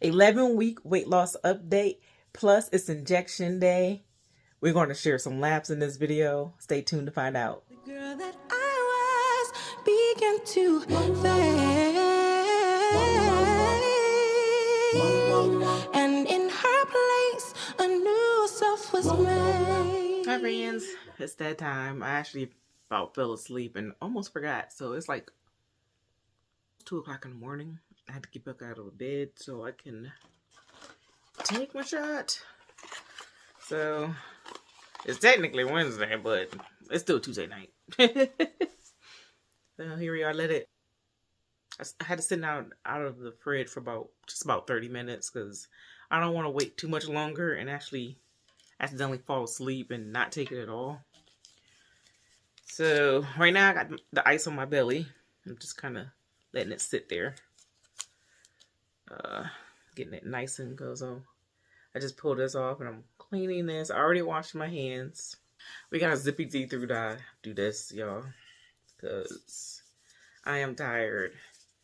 11-week weight loss update. Plus, it's injection day. We're going to share some laps in this video. Stay tuned to find out. The girl that I was began to fade, and in her place, a new self was made. Hi, friends. It's that time. I actually about fell asleep and almost forgot. So it's like 2 o'clock in the morning. I had to get back out of bed so I can take my shot. So it's technically Wednesday, but it's still Tuesday night. So here we are. I had to sit out of the fridge for just about 30 minutes because I don't want to wait too much longer and actually accidentally fall asleep and not take it at all. So right now I got the ice on my belly. I'm just kind of letting it sit there. Getting it nice and cozy. I just pulled this off and I'm cleaning this. I already washed my hands. We got a zippy see-through to do this, y'all, because I am tired.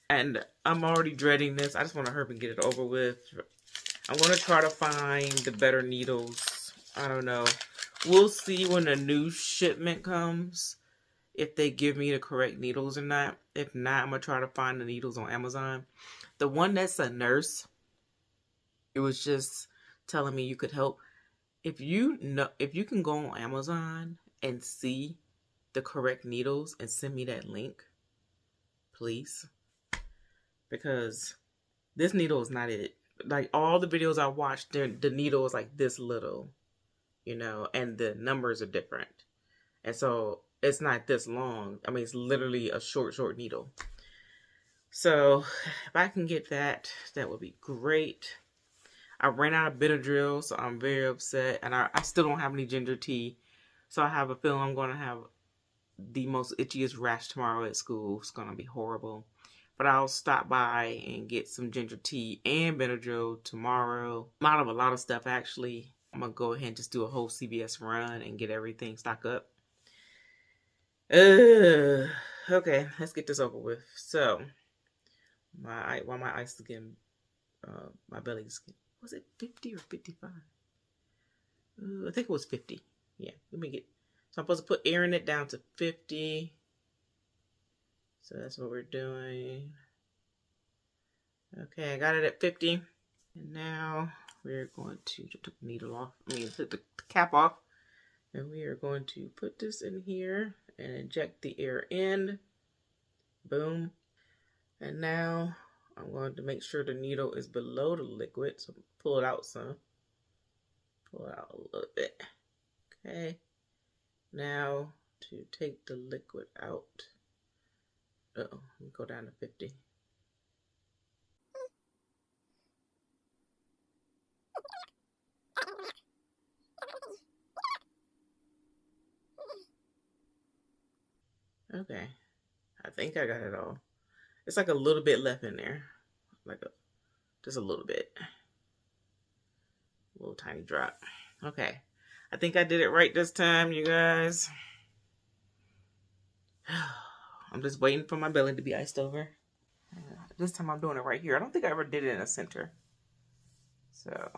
And I'm already dreading this. I just want to hurry and get it over with. I'm going to try to find the better needles. I don't know. We'll see when the new shipment comes, if they give me the correct needles or not. If not, I'm going to try to find the needles on Amazon. The one that's a nurse, it was just telling me you could help. If you can go on Amazon and see the correct needles and send me that link, please. Because this needle is not it. Like all the videos I watched, the needle is like this little, and the numbers are different. And so it's not this long. I mean, it's literally a short needle. So if I can get that, that would be great. I ran out of Benadryl, so I'm very upset. And I still don't have any ginger tea. So I have a feeling I'm going to have the most itchiest rash tomorrow at school. It's going to be horrible. But I'll stop by and get some ginger tea and Benadryl tomorrow. I'm out of a lot of stuff, actually. I'm going to go ahead and just do a whole CVS run and get everything stocked up. Okay, let's get this over with. So, while my ice is getting, my belly's getting, was it 50 or 55? I think it was 50. Yeah, let me get, so I'm supposed to put air in it down to 50. So that's what we're doing. Okay, I got it at 50. And now we're going to take the needle off. Take the cap off. And we are going to put this in here and inject the air in. Boom. And now I'm going to make sure the needle is below the liquid. So pull it out some. Pull it out a little bit. Okay. Now to take the liquid out. Let me go down to 50. Okay, I think I got it all. It's like a little bit left in there, just a little bit, a little tiny drop. Okay, I think I did it right this time, you guys. I'm just waiting for my belly to be iced over. This time I'm doing it right here. I don't think I ever did it in the center. So,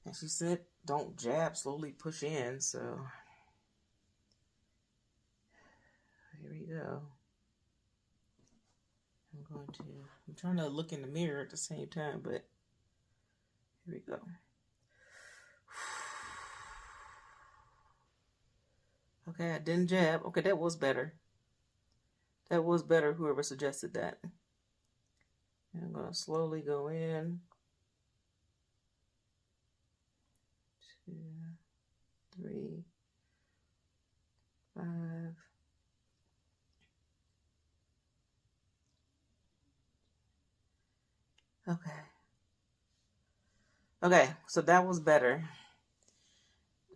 and she said, don't jab, slowly push in. So, here we go. I'm trying to look in the mirror at the same time, but here we go. Okay, I didn't jab. Okay, that was better. That was better, whoever suggested that. And I'm going to slowly go in. 2, 3, 5. Okay, so that was better.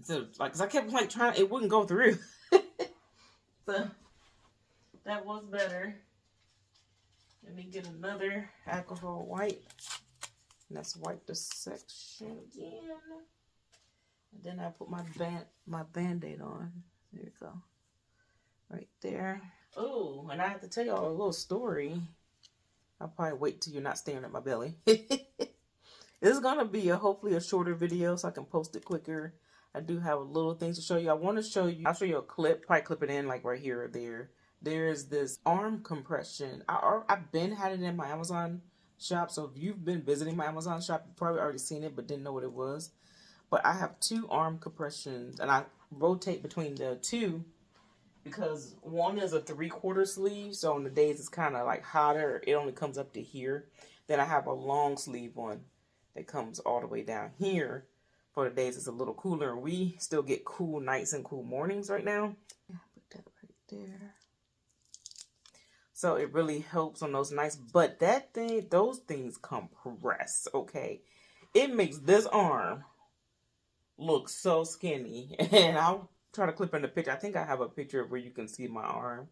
So, cause I kept trying, it wouldn't go through. So, that was better. Let me get another alcohol wipe. And let's wipe this section again. And then I put my Band-Aid on. There we go. Right there. Oh, and I have to tell y'all a little story I'll probably wait till you're not staring at my belly. This is gonna be hopefully a shorter video so I can post it quicker. I do have little things to show you. I want to show you, I'll show you a clip, probably clip it in like right here or there. There's this arm compression. I've been had it in my Amazon shop, so if you've been visiting my Amazon shop, you've probably already seen it but didn't know what it was. But I have 2 arm compressions, and I rotate between the 2 because one is a 3/4 sleeve, so on the days it's kind of like hotter, it only comes up to here. Then I have a long sleeve one that comes all the way down here for the days it's a little cooler. We still get cool nights and cool mornings right now. Put that right there. So it really helps on those nights. But that thing, those things compress, okay? It makes this arm look so skinny. And I'll try to clip in the picture. I think I have a picture where you can see my arm.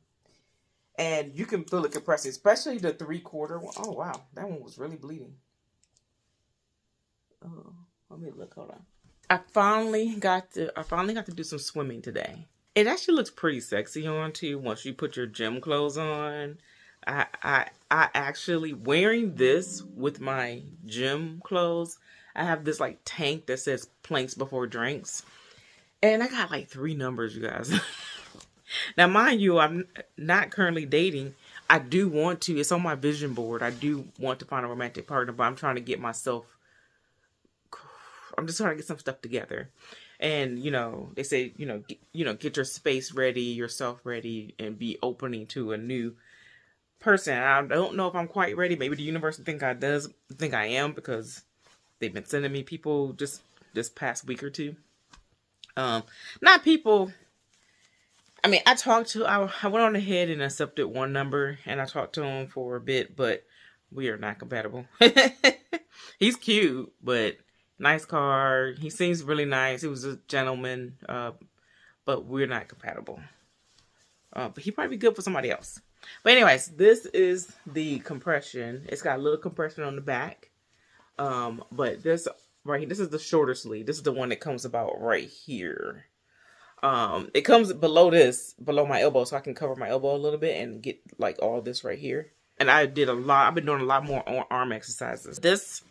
And you can feel it compressing, especially the 3/4 one. Oh, wow. That one was really bleeding. Oh, let me look. Hold on. I finally got to do some swimming today. It actually looks pretty sexy on too once you put your gym clothes on. I actually wearing this with my gym clothes. I have this like tank that says planks before drinks. And I got like 3 numbers, you guys. Now, mind you, I'm not currently dating. I do want to. It's on my vision board. I do want to find a romantic partner, but I'm trying to get myself. I'm just trying to get some stuff together. And, you know, they say, get your space ready, yourself ready, and be opening to a new person. I don't know if I'm quite ready. Maybe the universe think I am, because they've been sending me people just this past week or two. Not people. I mean, I went on ahead and accepted one number, and I talked to him for a bit, but we are not compatible. He's cute, but nice car. He seems really nice. He was a gentleman, but we're not compatible. But he'd probably be good for somebody else. But anyways, this is the compression. It's got a little compression on the back. But this right here, this is the shorter sleeve. This is the one that comes about right here. It comes below my elbow, so I can cover my elbow a little bit and get like all this right here. And I've been doing a lot more arm exercises. This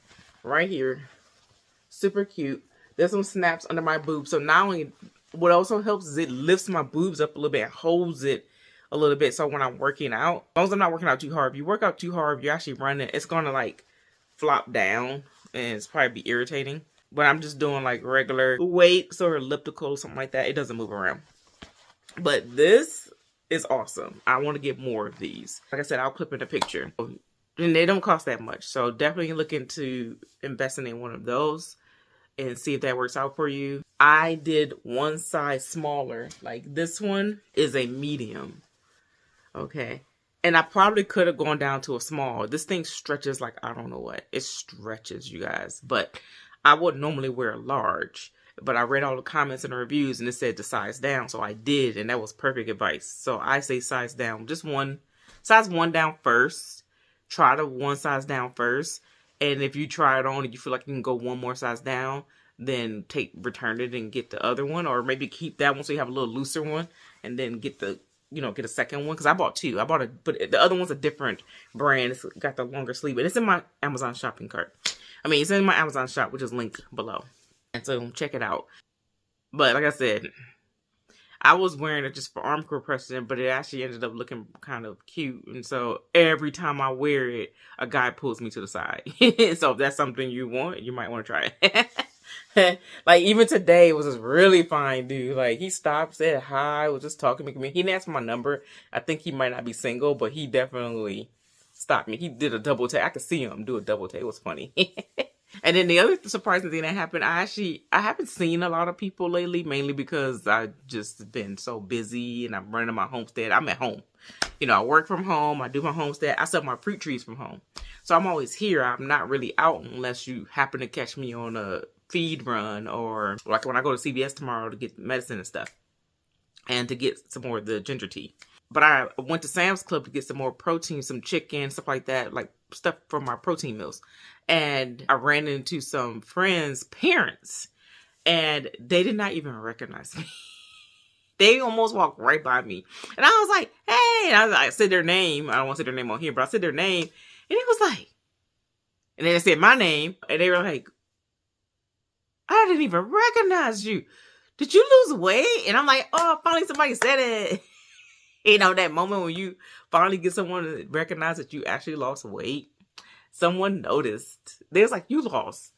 right here, super cute. There's some snaps under my boobs. So not only, what also helps is it lifts my boobs up a little bit and holds it a little bit. So when I'm working out, as long as I'm not working out too hard, if you work out too hard, if you're actually running, it's going to like flop down and it's probably be irritating. But I'm just doing like regular weights or elliptical or something like that. It doesn't move around. But this is awesome. I want to get more of these. Like I said, I'll clip in a picture. And they don't cost that much. So definitely look into investing in one of those and see if that works out for you. I did one size smaller. Like this one is a medium. Okay. And I probably could have gone down to a small. This thing stretches like I don't know what. It stretches, you guys. But I would normally wear a large. But I read all the comments and the reviews and it said to size down. So I did. And that was perfect advice. So I say size down. Just size 1 down first. Try the one size down first. And if you try it on and you feel like you can go one more size down, then return it and get the other one. Or maybe keep that one so you have a little looser one. And then get a second one. Because I bought 2. But the other one's a different brand. It's got the longer sleeve. And it's in my Amazon shopping cart. It's in my Amazon shop, which is linked below. And so check it out. But like I said, I was wearing it just for arm compression, but it actually ended up looking kind of cute. And so every time I wear it, a guy pulls me to the side. So if that's something you want, you might want to try it. Like even today, it was this really fine dude. Like he stopped, said hi, was just talking to me. He didn't ask my number. I think he might not be single, but he definitely stopped me. He did a double take. I could see him do a double take. It was funny. And then the other surprising thing that happened, I haven't seen a lot of people lately, mainly because I've just been so busy and I'm running my homestead. I'm at home. I work from home. I do my homestead. I sell my fruit trees from home. So I'm always here. I'm not really out unless you happen to catch me on a feed run or like when I go to CVS tomorrow to get medicine and stuff and to get some more of the ginger tea. But I went to Sam's Club to get some more protein, some chicken, stuff like that, like stuff for my protein meals. And I ran into some friends' parents, and they did not even recognize me. They almost walked right by me. And I was like, hey, and I said their name. I don't want to say their name on here, but I said their name. And it was like, and then they said my name, and they were like, I didn't even recognize you. Did you lose weight? And I'm like, oh, finally somebody said it. You know, that moment when you finally get someone to recognize that you actually lost weight. Someone noticed. They was like, you lost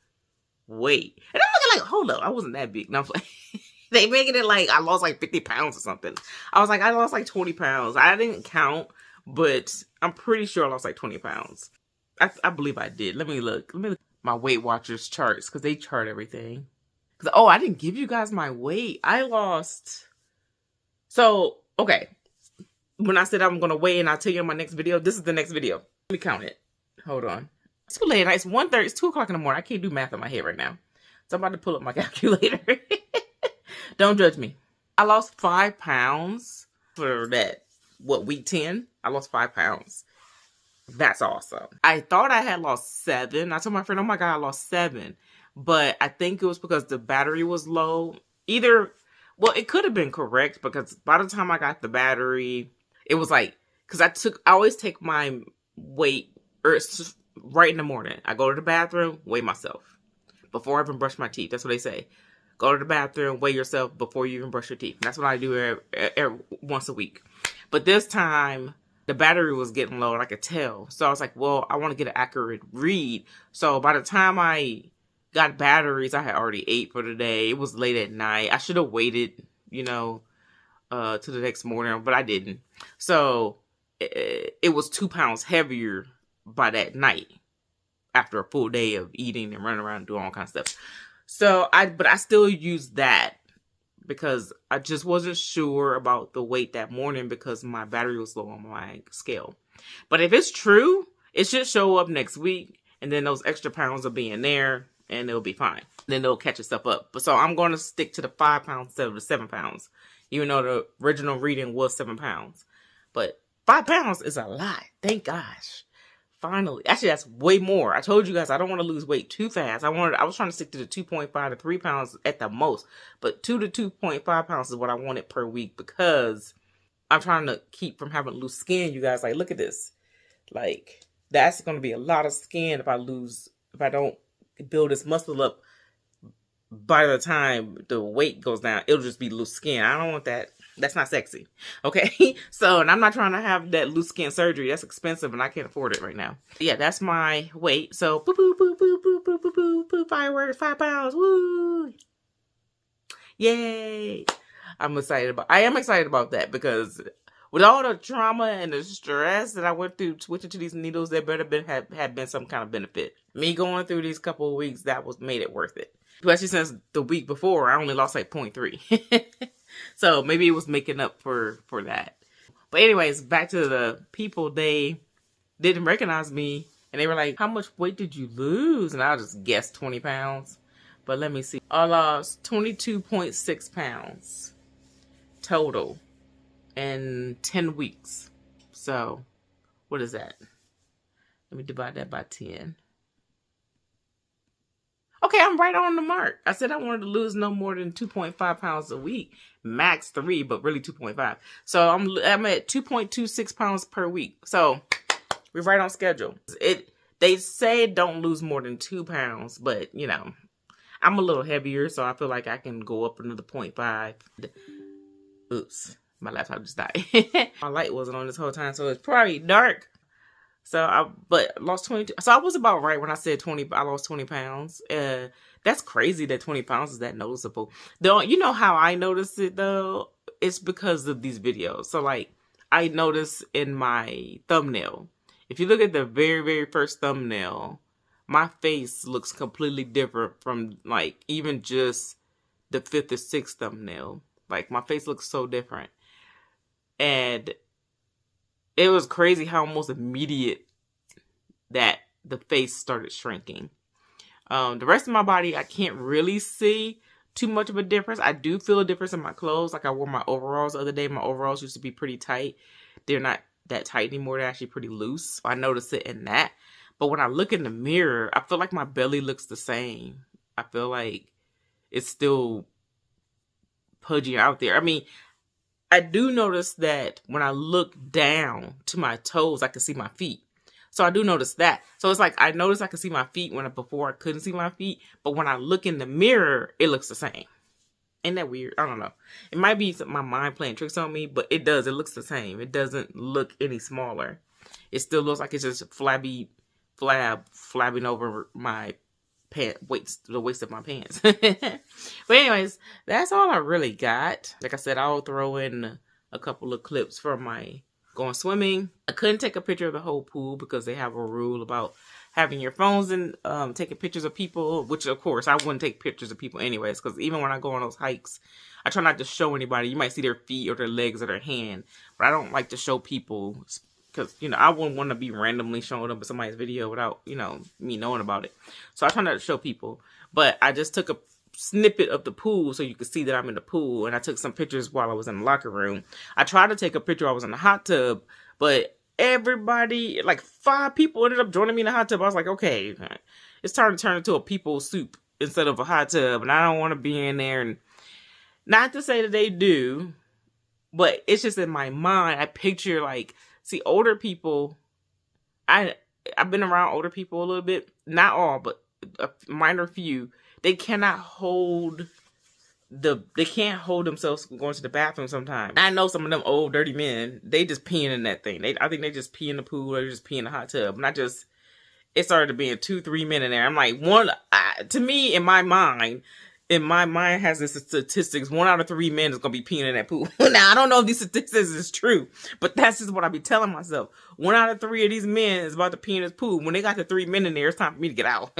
weight. And I'm looking like, hold up, I wasn't that big. And I'm like, they making it like I lost like 50 pounds or something. I was like, I lost like 20 pounds. I didn't count, but I'm pretty sure I lost like 20 pounds. I believe I did. Let me look. Let me look at my Weight Watchers charts, because they chart everything. Oh, I didn't give you guys my weight. I lost. So, okay. When I said I'm going to weigh and I'll tell you in my next video, this is the next video. Let me count it. Hold on. It's too late. It's 1:30. It's 2 o'clock in the morning. I can't do math in my head right now. So I'm about to pull up my calculator. Don't judge me. I lost 5 pounds for that, week 10? I lost 5 pounds. That's awesome. I thought I had lost 7. I told my friend, oh my God, I lost 7. But I think it was because the battery was low. Well, it could have been correct, because by the time I got the battery, it was like, because I always take my weight right in the morning. I go to the bathroom, weigh myself before I even brush my teeth. That's what they say. Go to the bathroom, weigh yourself before you even brush your teeth. And that's what I do every once a week. But this time, the battery was getting low, and I could tell. So I was like, well, I want to get an accurate read. So by the time I got batteries, I had already ate for the day. It was late at night. I should have waited, to the next morning, but I didn't. So it was 2 pounds heavier by that night after a full day of eating and running around and doing all kinds of stuff. So but I still used that because I just wasn't sure about the weight that morning because my battery was low on my scale. But if it's true, it should show up next week, and then those extra pounds will be in there, and it'll be fine. Then it'll catch itself up. But so I'm going to stick to the 5 pounds instead of the 7 pounds, even though the original reading was 7 pounds. But 5 pounds is a lot. Thank gosh. Finally. Actually, that's way more. I told you guys I don't want to lose weight too fast. I was trying to stick to the 2.5 to 3 pounds at the most. But 2 to 2.5 pounds is what I wanted per week, because I'm trying to keep from having loose skin. You guys, like, look at this. Like, that's going to be a lot of skin if I don't build this muscle up. By the time the weight goes down, it'll just be loose skin. I don't want that. That's not sexy. Okay. So, and I'm not trying to have that loose skin surgery. That's expensive and I can't afford it right now. Yeah, that's my weight. So, boo, boo, boo, boo, boo, boo, boo, boo, boo, fireworks, 5 pounds. Woo. Yay. I am excited about that, because with all the trauma and the stress that I went through switching to these needles, there better have been some kind of benefit. Me going through these couple of weeks, made it worth it. Especially since the week before, I only lost like 0.3. So maybe it was making up for that. But anyways, back to the people, they didn't recognize me. And they were like, how much weight did you lose? And I just guessed 20 pounds. But let me see. I lost 22.6 pounds total in 10 weeks. So what is that? Let me divide that by 10. Okay, I'm right on the mark. I said I wanted to lose no more than 2.5 pounds a week. Max 3, but really 2.5. So I'm at 2.26 pounds per week. So we're right on schedule. They say don't lose more than 2 pounds, but I'm a little heavier, so I feel like I can go up another 0.5. Oops, my laptop just died. My light wasn't on this whole time, so it's probably dark. But lost 22. So I was about right when I said 20. I lost 20 pounds. That's crazy that 20 pounds is that noticeable. Though, you know how I noticed it though? It's because of these videos. So like, I noticed in my thumbnail. If you look at the very, very first thumbnail, my face looks completely different from like even just the 5th or 6th thumbnail. Like my face looks so different. And it was crazy how almost immediate that the face started shrinking. The rest of my body, I can't really see too much of a difference. I do feel a difference in my clothes. Like I wore my overalls the other day. My overalls used to be pretty tight. They're not that tight anymore. They're actually pretty loose. I noticed it in that. But when I look in the mirror, I feel like my belly looks the same. I feel like it's still pudgy out there. I mean, I do notice that when I look down to my toes, I can see my feet. So I do notice that. So it's like I notice I can see my feet before I couldn't see my feet, but when I look in the mirror, it looks the same. Ain't that weird? I don't know. It might be my mind playing tricks on me, but it does. It looks the same. It doesn't look any smaller. It still looks like it's just flabbing over my the waist of my pants. But anyways, that's all I really got. Like I said, I'll throw in a couple of clips from my going swimming. I couldn't take a picture of the whole pool because they have a rule about having your phones and taking pictures of people, which of course I wouldn't take pictures of people anyways, because even when I go on those hikes, I try not to show anybody. You might see their feet or their legs or their hand, but I don't like to show people because, you know, I wouldn't want to be randomly showing up in somebody's video without, you know, me knowing about it. So I try not to show people, but I just took a snippet of the pool so you could see that I'm in the pool, and I took some pictures while I was in the locker room. I tried to take a picture while I was in the hot tub, but everybody, like 5 people ended up joining me in the hot tub. I was like, okay, it's time to turn into a people soup instead of a hot tub, and I don't want to be in there. And not to say that they do, but it's just in my mind, I picture like, see, older people, I've been around older people a little bit, not all, but a minor few. They cannot hold they can't hold themselves going to the bathroom sometimes. I know some of them old dirty men, they just peeing in that thing. I think they just pee in the pool or just pee in the hot tub. And it started to being 2-3 men in there. I'm like, to me, in my mind has this statistics, 1 out of 3 men is going to be peeing in that pool. Now, I don't know if these statistics is true, but that's just what I be telling myself. 1 out of 3 of these men is about to pee in this pool. When they got the 3 men in there, it's time for me to get out.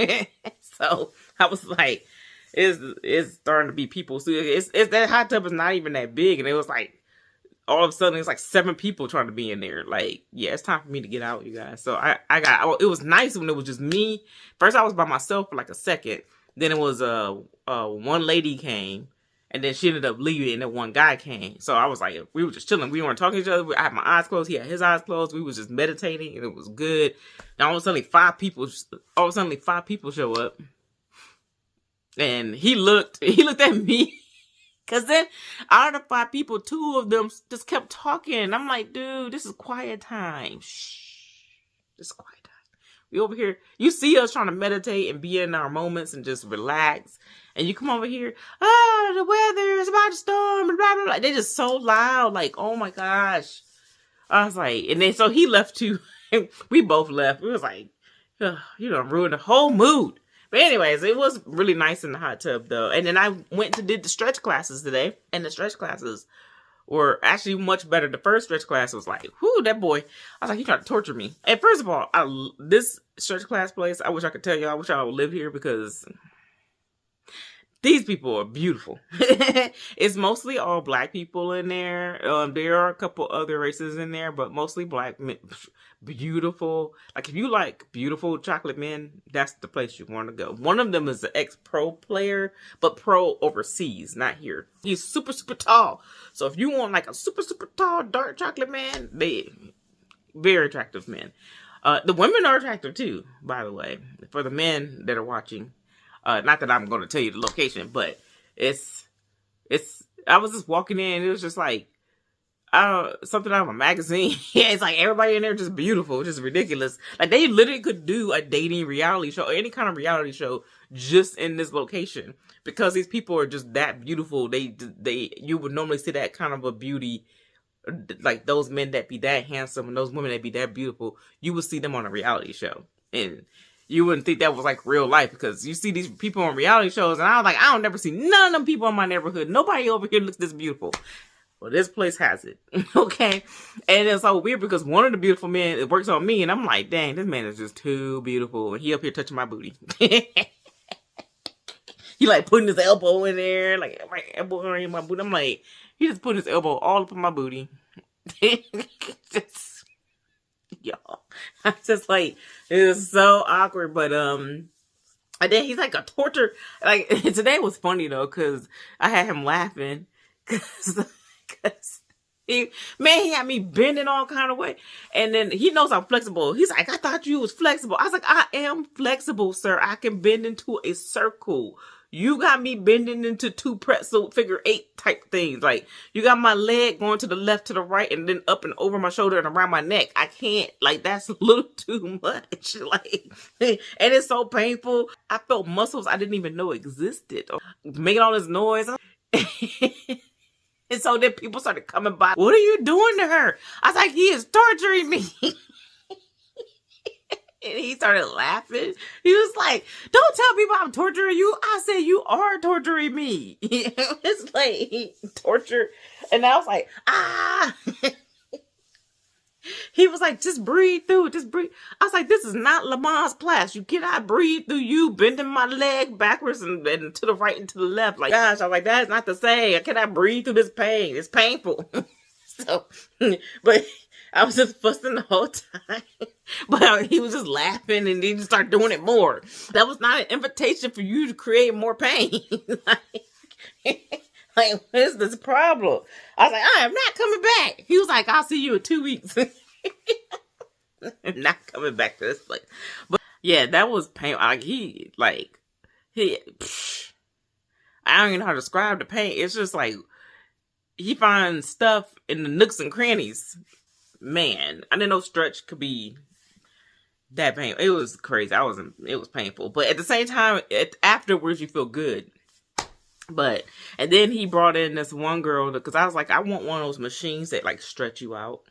So I was like, it's starting to be people. So it's that hot tub is not even that big. And it was like, all of a sudden, it's like 7 people trying to be in there. Like, yeah, it's time for me to get out, you guys. So it was nice when it was just me. First, I was by myself for like a second. Then it was one lady came, and then she ended up leaving, and then one guy came. So I was like, we were just chilling. We weren't talking to each other. I had my eyes closed. He had his eyes closed. We was just meditating, and it was good. Now all of a sudden, 5 people show up, and he looked at me. Cause then out of the 5 people, 2 of them just kept talking. I'm like, dude, this is quiet time. Shh, this is quiet time. We over here, you see us trying to meditate and be in our moments and just relax. And you come over here, the weather is about to storm and blah, blah, blah. They're just so loud. Like, oh my gosh. I was like, and then so he left too. We both left. We was like, you done ruined the whole mood. But anyways, it was really nice in the hot tub though. And then I did the stretch classes today. And the stretch classes were actually much better. The first stretch class was like, whoo, that boy. I was like, he tried to torture me. And first of all, this stretch class place, I wish I could tell you, I wish I would live here because these people are beautiful. It's mostly all black people in there. There are a couple other races in there, but mostly black men. Beautiful. Like, if you like beautiful chocolate men, that's the place you want to go. One of them is an ex-pro player, but pro overseas, not here. He's super, super tall. So if you want like a super, super tall, dark chocolate man, very attractive men. The women are attractive too, by the way, for the men that are watching. Not that I'm going to tell you the location, but I was just walking in, it was just like, something out of a magazine. Yeah, it's like everybody in there just beautiful, just ridiculous. Like they literally could do a dating reality show, or any kind of reality show, just in this location because these people are just that beautiful. You would normally see that kind of a beauty, like those men that be that handsome and those women that be that beautiful. You would see them on a reality show, and you wouldn't think that was like real life because you see these people on reality shows, and I was like, I don't never see none of them people in my neighborhood. Nobody over here looks this beautiful. Well, this place has it. Okay. And it's so weird because one of the beautiful men, it works on me. And I'm like, dang, this man is just too beautiful. And he up here touching my booty. He like putting his elbow in there. Like my elbow in my booty. I'm like, he just put his elbow all up in my booty. Just, y'all. I'm just like, it is so awkward. But, and then he's like a torture. Like, today was funny though, because I had him laughing. Because he had me bending all kind of way. And then he knows I'm flexible. He's like, I thought you was flexible. I was like, I am flexible, sir. I can bend into a circle. You got me bending into 2 pretzel figure 8 type things. Like, you got my leg going to the left, to the right, and then up and over my shoulder and around my neck. I can't. Like, that's a little too much. Like, and it's so painful. I felt muscles I didn't even know existed. Making all this noise. And so then people started coming by. What are you doing to her? I was like, he is torturing me. And he started laughing. He was like, don't tell people I'm torturing you. I said, you are torturing me. It's like torture. And I was like, ah. He was like, just breathe through it. Just breathe. I was like, this is not Lamont's class. You cannot breathe through you bending my leg backwards and to the right and to the left. Like, gosh, I was like, that's not the same. I cannot breathe through this pain. It's painful. So, but I was just fussing the whole time. But he was just laughing and he just started doing it more. That was not an invitation for you to create more pain. Like, what is this problem? I was like, I am not coming back. He was like, I'll see you in 2 weeks. I'm not coming back to this place. But yeah, that was painful. I don't even know how to describe the pain. It's just like, he finds stuff in the nooks and crannies. Man, I didn't know stretch could be that painful. It was crazy. It was painful. But at the same time, afterwards, you feel good. And then he brought in this one girl, because I was like, I want one of those machines that like stretch you out,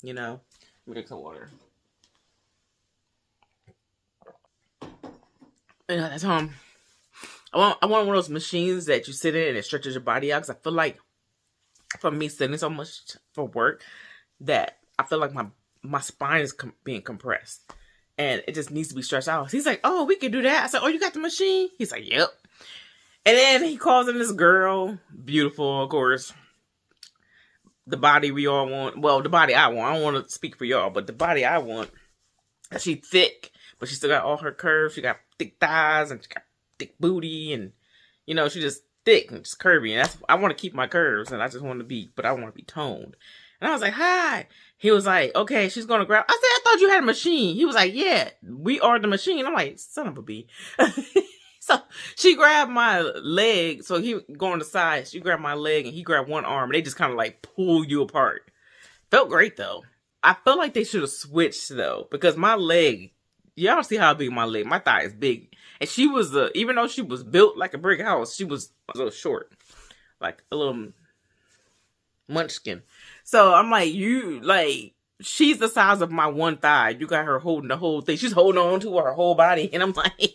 you know. Let me drink some water. And that's I want one of those machines that you sit in and it stretches your body out. Because I feel like from me sitting so much for work that I feel like my spine is being compressed and it just needs to be stretched out. He's like, oh, we can do that. I said, oh, you got the machine? He's like, yep. And then he calls in this girl, beautiful, of course. The body we all want. Well, the body I want. I don't want to speak for y'all, but the body I want. She's thick, but she still got all her curves. She got thick thighs and she got thick booty, and you know, she just thick and just curvy. And I want to keep my curves, and I just want to be, but I want to be toned. And I was like, hi. He was like, okay, she's gonna grab. I said, I thought you had a machine. He was like, yeah, we are the machine. I'm like, son of a bee. So she grabbed my leg. So he go on the side. She grabbed my leg and he grabbed one arm. And they just kind of like pull you apart. Felt great though. I felt like they should have switched though. Because my leg, y'all see how big my leg, my thigh is big. And she was, even though she was built like a brick house, she was a little short. Like a little munchkin. So I'm like, she's the size of my one thigh. You got her holding the whole thing. She's holding on to her whole body. And I'm like,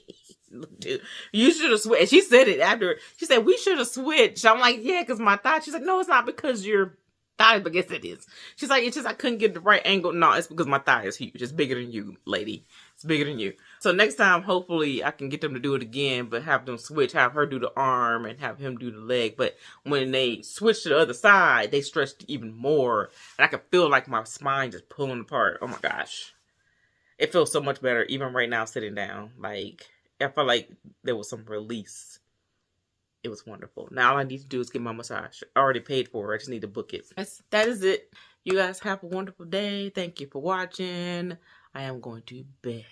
dude, you should have switched. She said it after. She said, we should have switched. I'm like, yeah, because my thigh. She's like, no, it's not because your thigh, but yes, it is. She's like, it's just I couldn't get the right angle. No, it's because my thigh is huge. It's bigger than you, lady. It's bigger than you. So next time, hopefully, I can get them to do it again, but have them switch. Have her do the arm and have him do the leg. But when they switch to the other side, they stretched even more. And I could feel like my spine just pulling apart. Oh my gosh. It feels so much better, even right now, sitting down. Like, I felt like there was some release. It was wonderful. Now all I need to do is get my massage. I already paid for it. I just need to book it. That is it. You guys have a wonderful day. Thank you for watching. I am going to bed.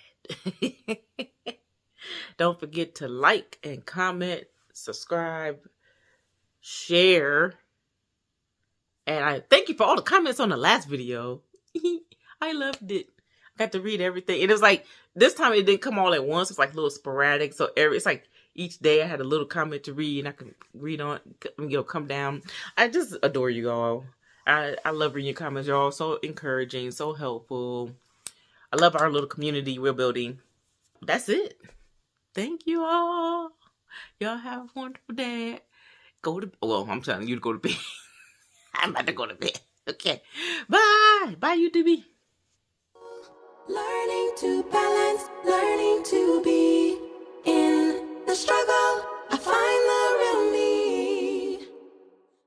Don't forget to like and comment, subscribe, share. And I thank you for all the comments on the last video. I loved it. I got to read everything. It was like, this time it didn't come all at once. It's like a little sporadic. So it's like each day I had a little comment to read and I could read on, come down. I just adore you all. I love reading your comments, y'all. So encouraging, so helpful. I love our little community we're building. That's it. Thank you all. Y'all have a wonderful day. Well, I'm telling you to go to bed. I'm about to go to bed. Okay. Bye. Bye, YouTube. Learning to balance, learning to be